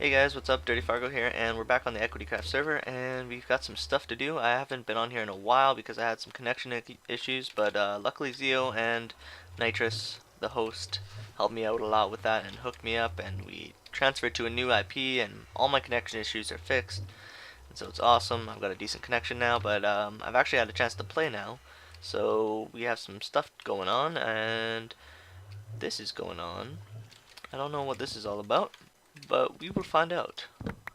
Hey guys, what's up? Dirty Fargo here, and we're back on the EQuitycraft server, and we've got some stuff to do. I haven't been on here in a while because I had some connection issues, but luckily Zio and Nitrous, the host, helped me out a lot with that and hooked me up, and we transferred to a new IP, and all my connection issues are fixed, and so it's awesome. I've got a decent connection now, but I've actually had a chance to play now, so we have some stuff going on, and this is going on. I don't know what this is all about, but we will find out.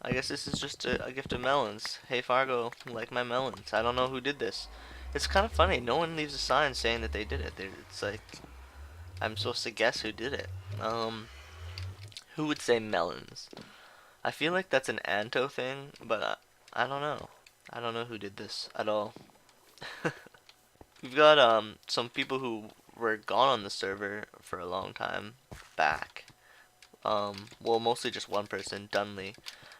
I guess this is just a gift of melons. Hey Fargo, like my melons. I don't know who did this. It's kind of funny. No one leaves a sign saying that they did it. It's like I'm supposed to guess who did it. Who would say melons? I feel like that's an Anto thing, but I don't know. I don't know who did this at all. We've got some people who were gone on the server for a long time back. Well, mostly just one person, Dunley.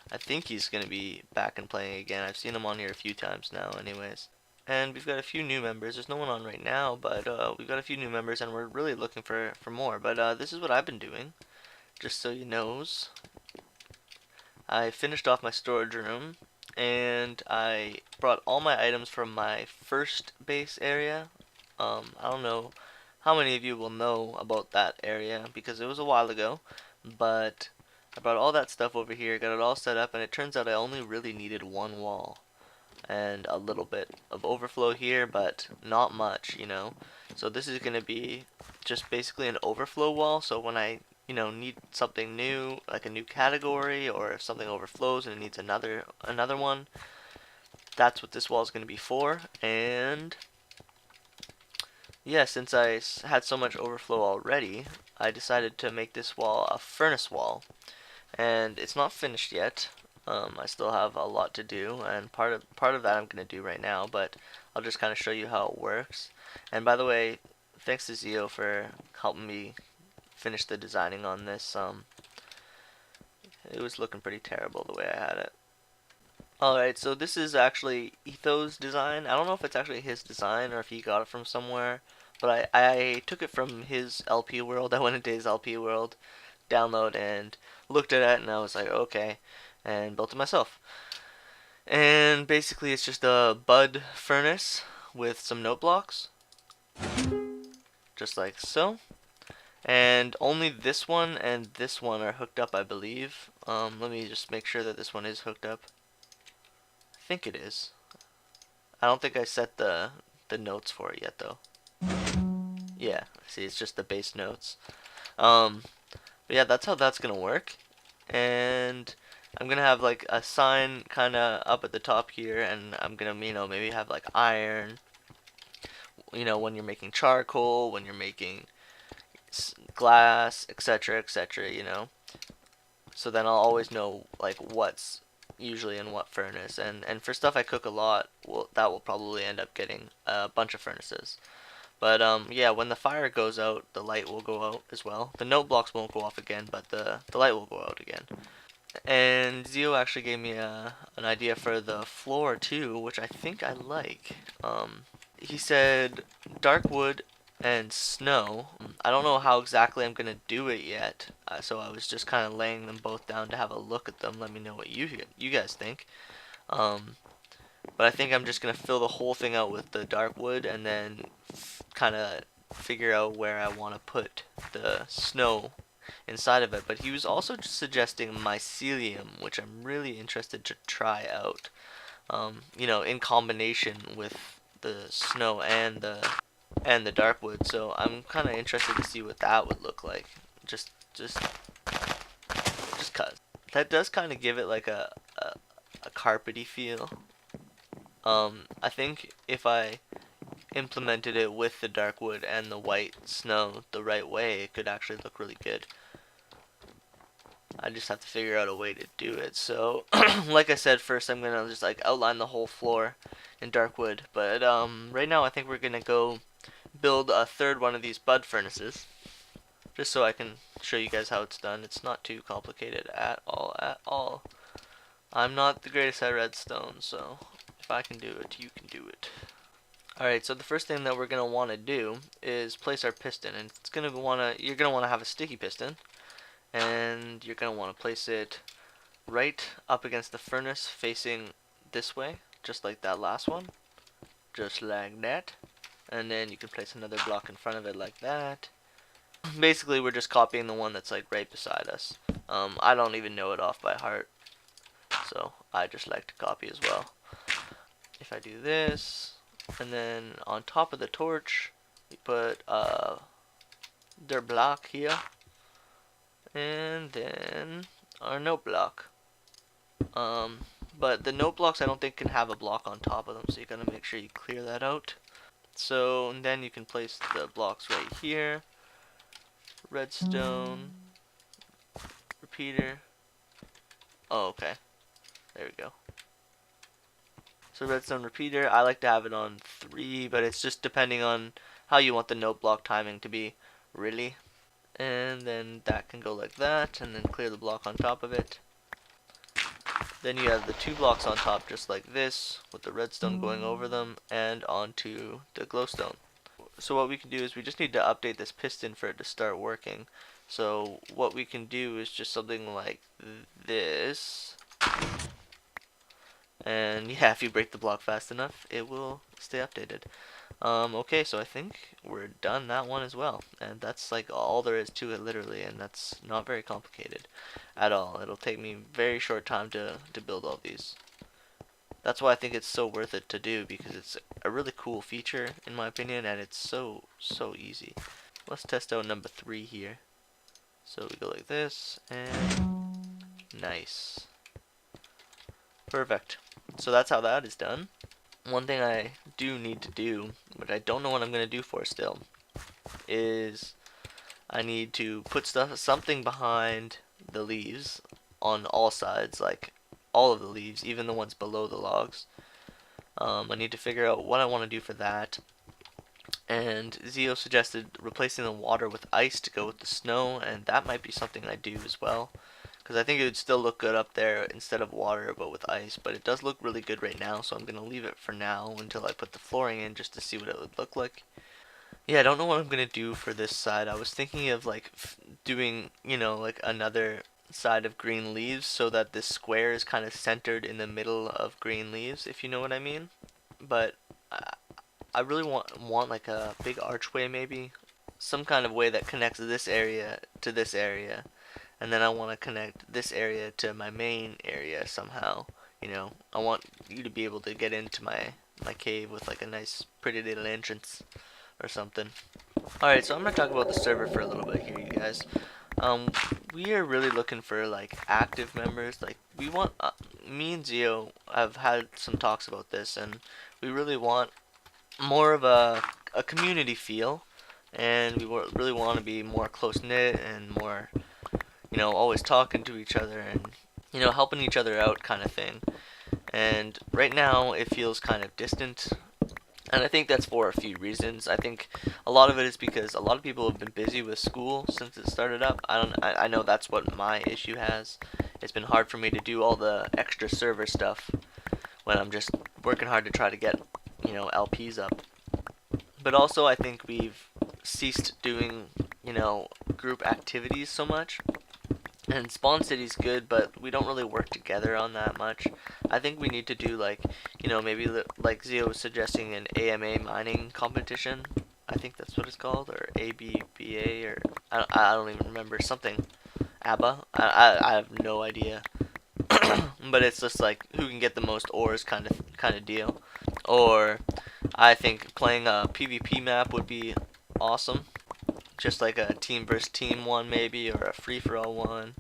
I think he's going to be back and playing again. I've seen him on here a few times now anyways. And we've got a few new members. There's no one on right now, but we've got a few new members and we're really looking for more. But this is what I've been doing, just so you knows. I finished off my storage room and I brought all my items from my first base area. I don't know how many of you will know about that area because it was a while ago, but I brought all that stuff over here, got it all set up, and it turns out I only really needed one wall and a little bit of overflow here, but not much, you know. So this is going to be just basically an overflow wall, so when I, need something new, like a new category, or if something overflows and it needs another one, that's what this wall is going to be for. And yeah, since I had so much overflow already, I decided to make this wall a furnace wall. And it's not finished yet. I still have a lot to do, and part of that I'm going to do right now, but I'll just kind of show you how it works. And by the way, thanks to Zio for helping me finish the designing on this. It was looking pretty terrible the way I had it. Alright, so this is actually Etho's design. I don't know if it's actually his design or if he got it from somewhere, but I took it from his LP world. I went into his LP world, download, and looked at it, and I was like, okay, and built it myself. And basically it's just a bud furnace with some note blocks, just like so. And only this one and this one are hooked up, I believe. Let me just make sure that this one is hooked up. I think it is. I don't think I set the notes for it yet though. Yeah, see, it's just the base notes. But yeah, that's how that's gonna work. And I'm gonna have like a sign kind of up at the top here, and I'm gonna, maybe have like iron. When you're making charcoal, when you're making glass, etc., etc. So then I'll always know like what's usually in what furnace, and for stuff I cook a lot, that will probably end up getting a bunch of furnaces. But yeah, when the fire goes out, the light will go out as well. The note blocks won't go off again, but the light will go out again. And Zio actually gave me an idea for the floor too, which I think I like. He said dark wood and snow. I don't know how exactly I'm gonna do it yet, so I was just kind of laying them both down to have a look at them. Let me know what you guys think. But I think I'm just gonna fill the whole thing out with the dark wood, and then kind of figure out where I want to put the snow inside of it. But he was also just suggesting mycelium, which I'm really interested to try out. In combination with the snow and the dark wood. So I'm kind of interested to see what that would look like. Just cause that does kind of give it like a carpety feel. I think if I implemented it with the dark wood and the white snow the right way, it could actually look really good. I just have to figure out a way to do it. So, like I said, first I'm gonna just like outline the whole floor in dark wood. But right now I think we're gonna go build a third one of these bud furnaces, just so I can show you guys how it's done. It's not too complicated at all. I'm not the greatest at redstone, so if I can do it, you can do it. Alright, so the first thing that we're going to want to do is place our piston, and you're going to want to have a sticky piston, and you're going to want to place it right up against the furnace facing this way, just like that last one, just like that. And then you can place another block in front of it like that. Basically, we're just copying the one that's like right beside us. I don't even know it off by heart, so I just like to copy as well. If I do this, and then on top of the torch, we put their block here, and then our note block. But the note blocks I don't think can have a block on top of them, so you gotta make sure you clear that out. So and then you can place the blocks right here. Redstone, repeater. Oh, okay. There we go. So redstone repeater, I like to have it on 3, but it's just depending on how you want the note block timing to be, really. And then that can go like that, and then clear the block on top of it. Then you have the 2 blocks on top just like this, with the redstone going over them, and onto the glowstone. So what we can do is we just need to update this piston for it to start working. So what we can do is just something like this. And yeah, if you break the block fast enough, it will stay updated. Okay, so I think we're done that one as well. And that's like all there is to it, literally, and that's not very complicated at all. It'll take me very short time to build all these. That's why I think it's so worth it to do, because it's a really cool feature, in my opinion, and it's so easy. Let's test out number 3 here. So we go like this, and nice. Perfect. So that's how that is done. One thing I do need to do, but I don't know what I'm going to do for still, is I need to put something behind the leaves on all sides, like all of the leaves, even the ones below the logs. I need to figure out what I want to do for that. And Zio suggested replacing the water with ice to go with the snow, and that might be something I do as well. Because I think it would still look good up there instead of water, but with ice. But it does look really good right now, so I'm going to leave it for now until I put the flooring in, just to see what it would look like. Yeah, I don't know what I'm going to do for this side. I was thinking of like doing, you know, like another side of green leaves, so that this square is kind of centered in the middle of green leaves, if you know what I mean. But I really want like a big archway, maybe some kind of way that connects this area to this area. And then I want to connect this area to my main area somehow. You know, I want you to be able to get into my cave with like a nice pretty little entrance or something. Alright, so I'm going to talk about the server for a little bit here, you guys. We are really looking for like active members. Like we want, me and Zio have had some talks about this, and we really want more of a community feel, and we really want to be more close knit and more, you know, always talking to each other and, you know, helping each other out kind of thing. And right now it feels kind of distant, and I think that's for a few reasons. I think a lot of it is because a lot of people have been busy with school since it started up. I know that's what my issue has. It's been hard for me to do all the extra server stuff when I'm just working hard to try to get, you know, LPs up. But also I think we've ceased doing, you know, group activities so much. And Spawn City's good, but we don't really work together on that much. I think we need to do like, you know, maybe like Zio was suggesting an AMA mining competition. I think that's what it's called, or ABBA, or I don't even remember, something. ABBA? I have no idea. But it's just like who can get the most ores kind of deal. Or I think playing a PvP map would be awesome. Just like a team versus team one maybe, or a free for all one.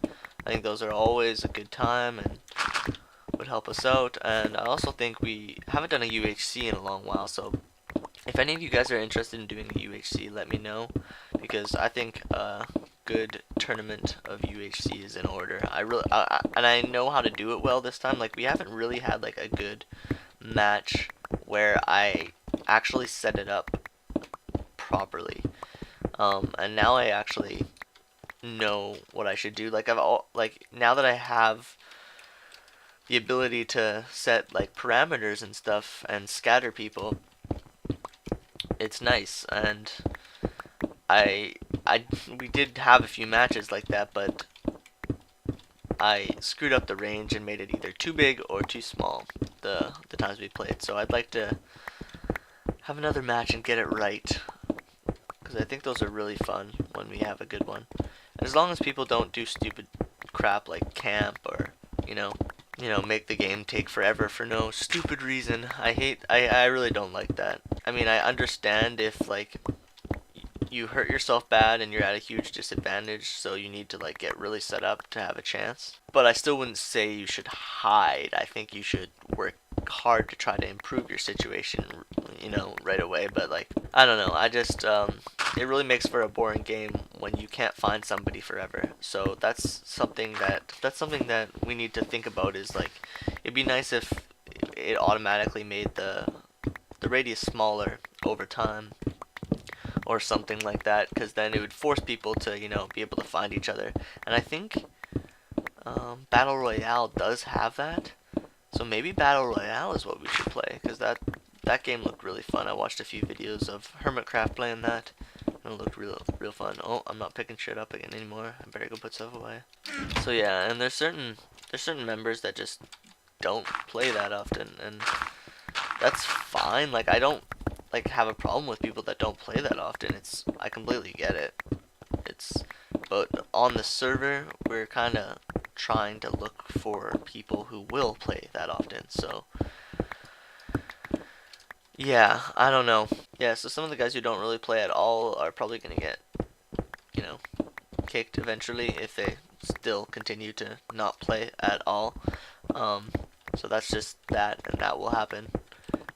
I think those are always a good time and would help us out. And I also think we haven't done a UHC in a long while, so if any of you guys are interested in doing a UHC, let me know, because I think a good tournament of UHC is in order. And I know how to do it well this time. Like we haven't really had like a good match where I actually set it up properly. And now I actually know what I should do. Like now that I have the ability to set like parameters and stuff and scatter people, it's nice. And we did have a few matches like that, but I screwed up the range and made it either too big or too small the times we played. So I'd like to have another match and get it right, because I think those are really fun when we have a good one. And as long as people don't do stupid crap like camp or make the game take forever for no stupid reason. I really don't like that. I mean, I understand if like you hurt yourself bad and you're at a huge disadvantage, so you need to like get really set up to have a chance. But I still wouldn't say you should hide. I think you should work hard to try to improve your situation, right away. But like, I don't know. I just it really makes for a boring game when you can't find somebody forever. So that's something that we need to think about. Is like, it'd be nice if it automatically made the radius smaller over time, or something like that, because then it would force people to be able to find each other. And I think Battle Royale does have that, so maybe Battle Royale is what we should play, because that game looked really fun. I watched a few videos of Hermitcraft playing that, and it looked real fun. Oh, I'm not picking shit up again anymore. I better go put stuff away. So yeah, and there's certain members that just don't play that often, and that's fine. Like, I don't like have a problem with people that don't play that often. I completely get it. But on the server, we're kind of trying to look for people who will play that often. So yeah, I don't know. Yeah, so some of the guys who don't really play at all are probably gonna get kicked eventually if they still continue to not play at all. So that's just that, and that will happen.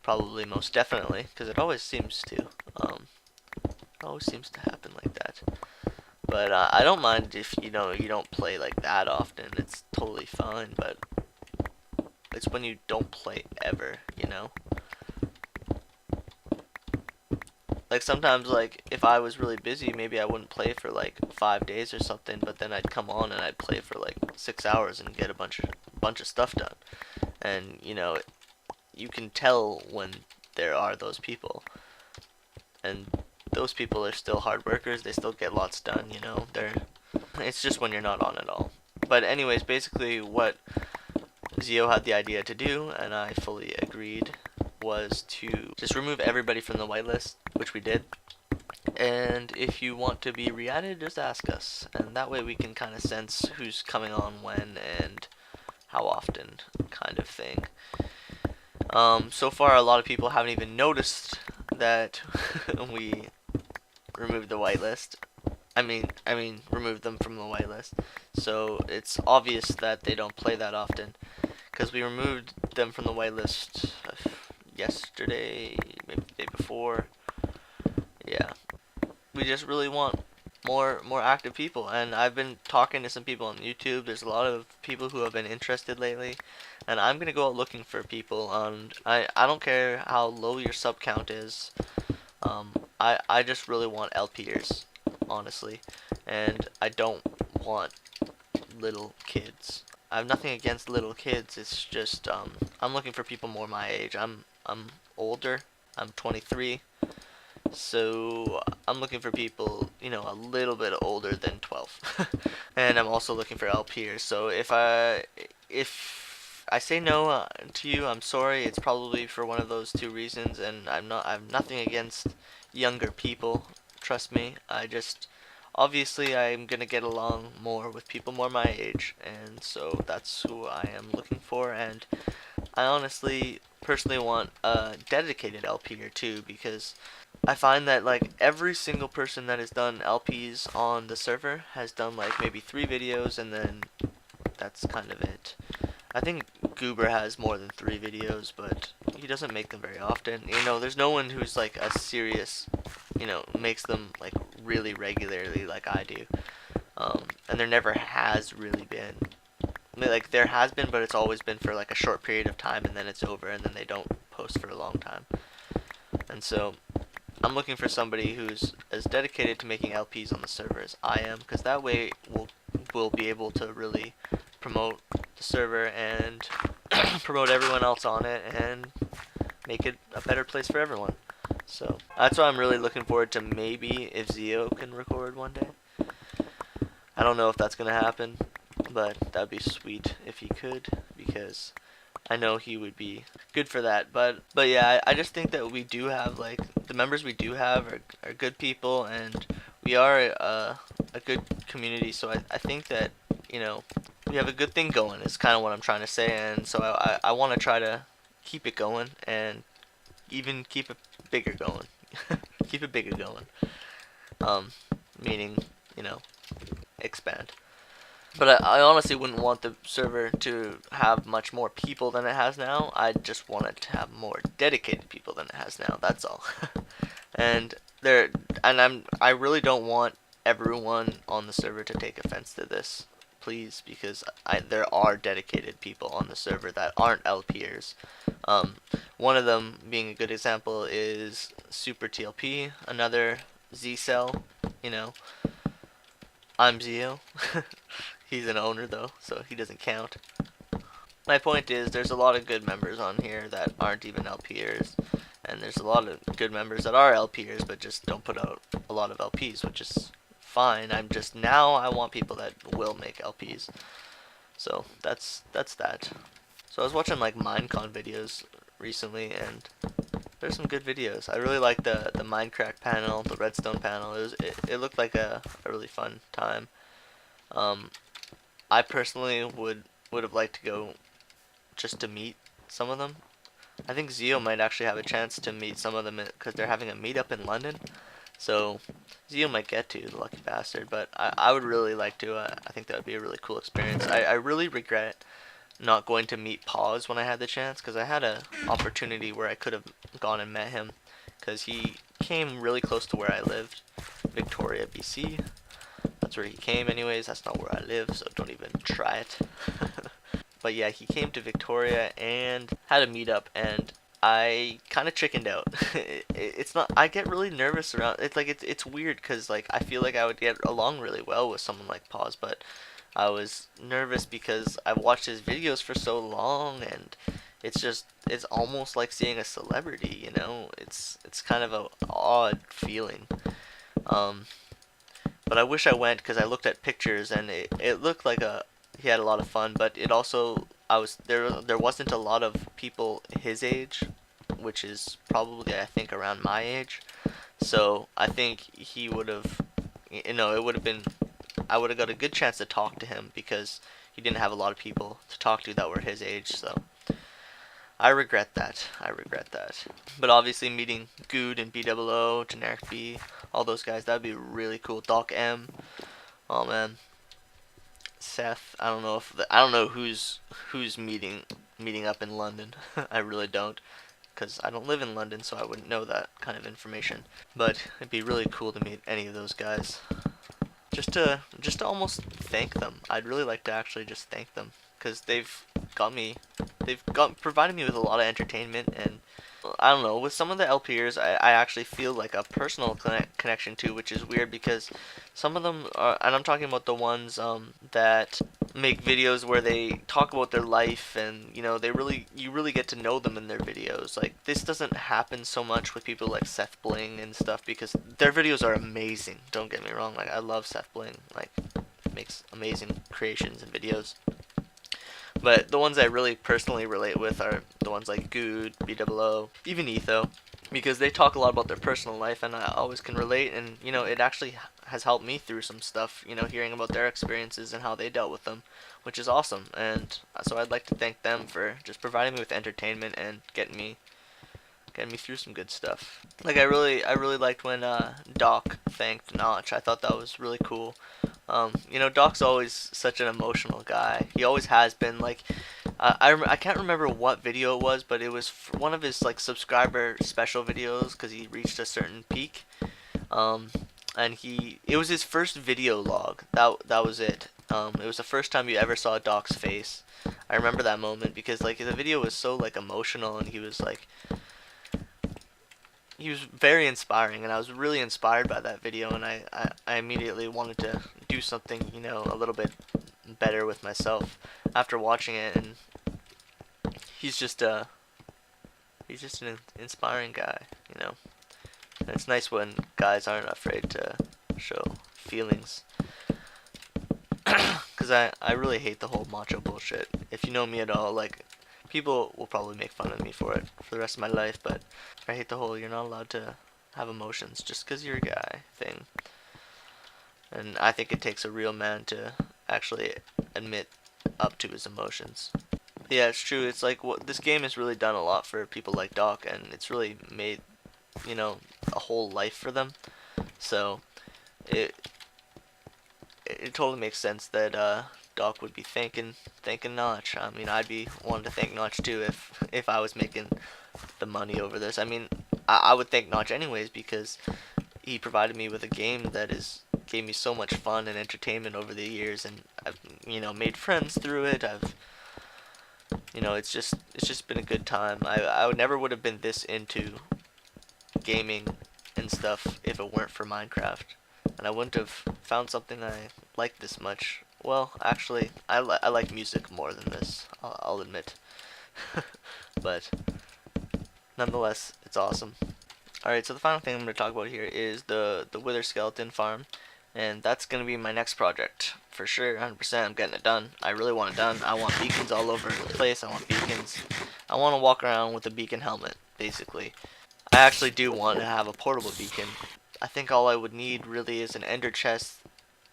Probably, most definitely, because it always seems to. It always seems to happen like that. But I don't mind if you don't play like that often. It's totally fine. But it's when you don't play ever. Like sometimes, like if I was really busy, maybe I wouldn't play for like 5 days or something. But then I'd come on and I'd play for like 6 hours and get a bunch of stuff done. And you can tell when there are those people, and those people are still hard workers. They still get lots done. It's just when you're not on at all. But anyways, basically what Zio had the idea to do, and I fully agreed, was to just remove everybody from the whitelist, which we did. And if you want to be re-added, just ask us, and that way we can kind of sense who's coming on when and how often, kind of thing. So far, a lot of people haven't even noticed that we removed the whitelist. I mean, removed them from the whitelist. So it's obvious that they don't play that often, because we removed them from the whitelist yesterday, maybe the day before. Yeah, we just really want more active people, and I've been talking to some people on YouTube. There's a lot of people who have been interested lately, and I'm gonna go out looking for people. And I don't care how low your sub count is. I just really want LPers, honestly, and I don't want little kids. I have nothing against little kids. It's just I'm looking for people more my age. I'm older. I'm 23. So I'm looking for people, a little bit older than 12. And I'm also looking for LPers. So if I say no to you, I'm sorry. It's probably for one of those two reasons, and I have nothing against younger people. Trust me. Obviously I'm gonna get along more with people more my age, and so that's who I am looking for. And I honestly, personally want a dedicated LPer too, because I find that like every single person that has done LPs on the server has done like maybe 3 videos, and then that's kind of it. I think Goober has more than 3 videos, but he doesn't make them very often. There's no one who's like a serious, makes them like really regularly like I do. And there never has really been. Like there has been, but it's always been for like a short period of time, and then it's over, and then they don't post for a long time. And so I'm looking for somebody who's as dedicated to making LPs on the server as I am, because that way we'll be able to really promote the server and promote everyone else on it and make it a better place for everyone. So that's why I'm really looking forward to maybe if Zio can record one day. I don't know if that's gonna happen. but that'd be sweet if he could, because I know he would be good for that. But yeah, I just think that we do have, like, the members we do have are good people, and we are a good community. So I think that, you know, we have a good thing going is kind of what I'm trying to say. And so I want to try to keep it going, and even keep it bigger going. Keep it bigger going. Meaning, you know, expand. But I honestly wouldn't want the server to have much more people than it has now. I just want it to have more dedicated people than it has now. That's all. and I really don't want everyone on the server to take offense to this, please, because there are dedicated people on the server that aren't LPers. One of them being a good example is Super TLP, another Z Cell. You know, I'm Zio. He's an owner though, so he doesn't count. My point is, there's a lot of good members on here that aren't even LPers, and there's a lot of good members that are LPers but just don't put out a lot of LPs, which is fine. I want people that will make LPs. So that's that. So I was watching like Minecon videos recently, and there's some good videos. I really like the Minecraft panel, the Redstone panel. It looked like a really fun time. I personally would have liked to go just to meet some of them. I think Zio might actually have a chance to meet some of them because they're having a meetup in London. So Zio might get to, the lucky bastard. But I would really like to. I think that would be a really cool experience. I really regret not going to meet Pause when I had the chance, because I had an opportunity where I could have gone and met him, because he came really close to where I lived, Victoria, BC. That's where he came anyways. That's not where I live, so don't even try it. But yeah, he came to Victoria and had a meetup, and I kind of chickened out. It's not. I get really nervous around. It's weird because like I feel like I would get along really well with someone like Pause, but I was nervous because I've watched his videos for so long, and it's almost like seeing a celebrity. You know, it's kind of a odd feeling. But I wish I went, because I looked at pictures and it looked like he had a lot of fun, but it also there wasn't a lot of people his age, which is probably, I think, around my age. So I think he would have, it would have been, I would have got a good chance to talk to him because he didn't have a lot of people to talk to that were his age. So I regret that. But obviously meeting Good and BOO, Generic B, all those guys, that'd be really cool. Doc M. Oh man. Seth, I don't know who's meeting up in London. I really don't, because I don't live in London, so I wouldn't know that kind of information. But it'd be really cool to meet any of those guys. Just to almost thank them. I'd really like to actually just thank them, because they've provided me with a lot of entertainment, and I don't know, with some of the LPers I actually feel like a personal connection to, which is weird because some of them are, and I'm talking about the ones that make videos where they talk about their life, and you really get to know them in their videos. Like, this doesn't happen so much with people like Seth Bling and stuff, because their videos are amazing. Don't get me wrong, like I love Seth Bling, like makes amazing creations and videos. But the ones I really personally relate with are the ones like Good, BOO, even Etho, because they talk a lot about their personal life, and I always can relate, and it actually has helped me through some stuff, hearing about their experiences and how they dealt with them, which is awesome. And so I'd like to thank them for just providing me with entertainment and getting me through some good stuff. Like, I really liked when Doc thanked Notch. I thought that was really cool. Doc's always such an emotional guy. He always has been. Like, I can't remember what video it was, but it was one of his like subscriber special videos because he reached a certain peak. And it was his first video log. That was it. It was the first time you ever saw Doc's face. I remember that moment because like the video was so like emotional, and he was very inspiring, and I was really inspired by that video, and I immediately wanted to do something, a little bit better with myself after watching it. And he's just an inspiring guy, And it's nice when guys aren't afraid to show feelings, because I really hate the whole macho bullshit. If you know me at all, like, people will probably make fun of me for it for the rest of my life, but I hate the whole you're not allowed to have emotions just because you're a guy thing. And I think it takes a real man to actually admit up to his emotions. Yeah, it's true. It's like what this game has really done a lot for people like Doc, and it's really made, you know, a whole life for them. So it it totally makes sense that Doc would be thanking Notch. I mean, I'd be wanting to thank Notch too if I was making the money over this. I mean, I would thank Notch anyways because he provided me with a game that is gave me so much fun and entertainment over the years, and I've made friends through it. I've it's just been a good time. I never would have been this into gaming and stuff if it weren't for Minecraft, and I wouldn't have found something I liked this much. Well, actually, I like music more than this. I'll admit, but nonetheless, it's awesome. Alright, so the final thing I'm going to talk about here is the Wither Skeleton farm, and that's going to be my next project. For sure, 100%, I'm getting it done. I really want it done. I want beacons all over the place. I want beacons. I want to walk around with a beacon helmet, basically. I actually do want to have a portable beacon. I think all I would need really is an ender chest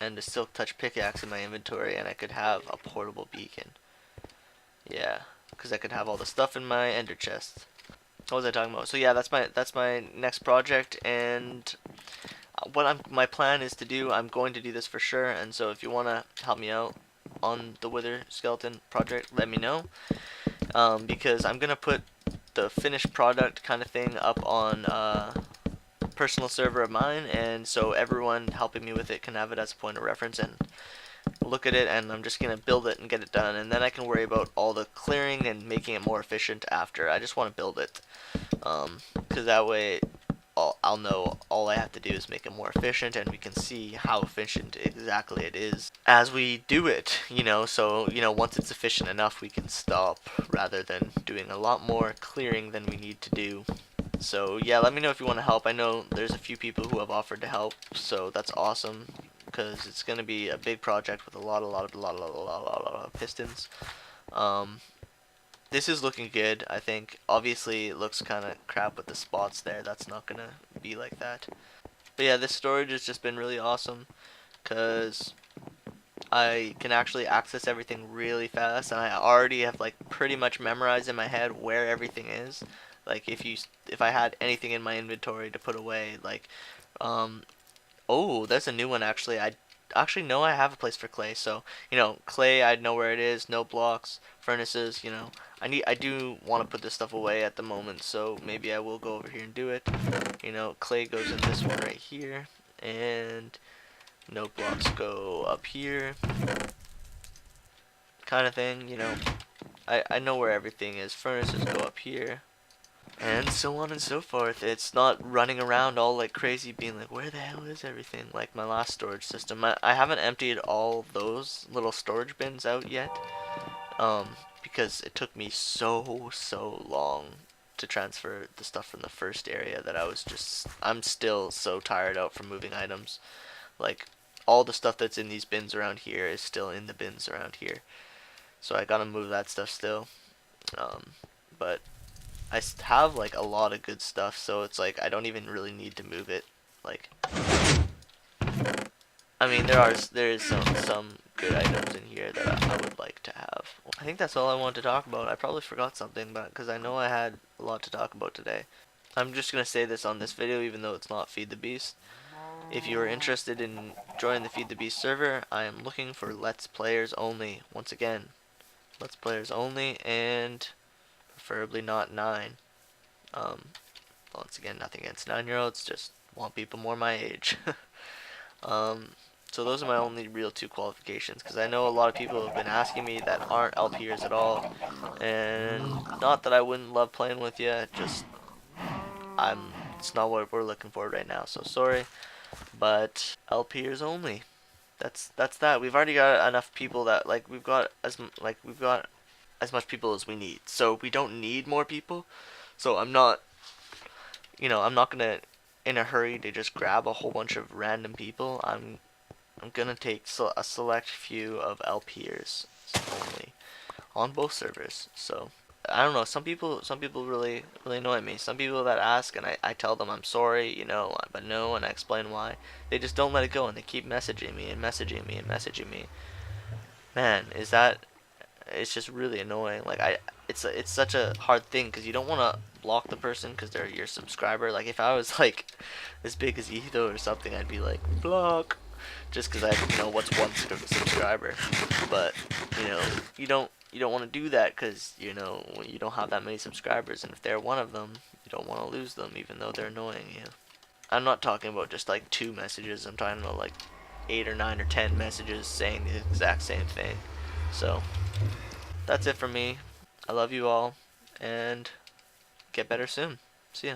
and a silk touch pickaxe in my inventory, and I could have a portable beacon. Yeah, because I could have all the stuff in my ender chest. What was I talking about? So yeah, that's my next project, and my plan is to do. I'm going to do this for sure, and so if you want to help me out on the Wither Skeleton project, let me know. Because I'm gonna put the finished product kind of thing up on personal server of mine, and so everyone helping me with it can have it as a point of reference and look at it, and I'm just gonna build it and get it done, and then I can worry about all the clearing and making it more efficient after. I just want to build it, because that way I'll know all I have to do is make it more efficient, and we can see how efficient exactly it is as we do it, so once it's efficient enough we can stop rather than doing a lot more clearing than we need to do. So yeah, let me know if you want to help. I know there's a few people who have offered to help, so that's awesome, because it's going to be a big project with a lot of pistons. This is looking good, I think. Obviously, it looks kind of crap with the spots there. That's not going to be like that. But yeah, this storage has just been really awesome, because I can actually access everything really fast, and I already have like pretty much memorized in my head where everything is. Like if I had anything in my inventory to put away, like oh, there's a new one actually. I actually know I have a place for clay. So, clay, I know where it is. No blocks, furnaces, I do want to put this stuff away at the moment, so maybe I will go over here and do it. Clay goes in this one right here, and no blocks go up here. Kind of thing, I know where everything is. Furnaces go up here, and so on and so forth. It's not running around all like crazy being like, where the hell is everything, like my last storage system. I haven't emptied all those little storage bins out yet, because it took me so long to transfer the stuff from the first area that I'm still so tired out from moving items. Like, all the stuff that's in these bins around here is still in the bins around here, so I gotta move that stuff still. But I have like a lot of good stuff, so it's like I don't even really need to move it. Like, I mean, there is some good items in here that I would like to have. I think that's all I wanted to talk about. I probably forgot something, but because I know I had a lot to talk about today. I'm just gonna say this on this video, even though it's not Feed the Beast. If you are interested in joining the Feed the Beast server, I am looking for Let's Players only. Once again, Let's Players only, and preferably not 9. Once again, nothing against 9-year-olds, just want people more my age. So those are my only real 2 qualifications, because I know a lot of people have been asking me that aren't LPers at all, and not that I wouldn't love playing with you, just it's not what we're looking for right now, so sorry, but LPers only. That's that. We've already got enough people that we've got as much people as we need, so we don't need more people. So I'm not gonna in a hurry to just grab a whole bunch of random people. I'm I'm gonna take a select few of LPers only on both servers. So I don't know. Some people really annoy me. Some people that ask and I tell them I'm sorry, you know, but no, and I explain why. They just don't let it go and they keep messaging me and messaging me and messaging me. Man, is that it's just really annoying. Like it's such a hard thing because you don't want to block the person because they're your subscriber. Like if I was like as big as Etho or something, I'd be like block, just because I what's one subscriber. But you know you don't want to do that because you don't have that many subscribers, and if they're one of them, you don't want to lose them even though they're annoying you. I'm not talking about just like 2 messages. I'm talking about like 8 or 9 or 10 messages saying the exact same thing. So that's it for me. I love you all, and get better soon. See ya.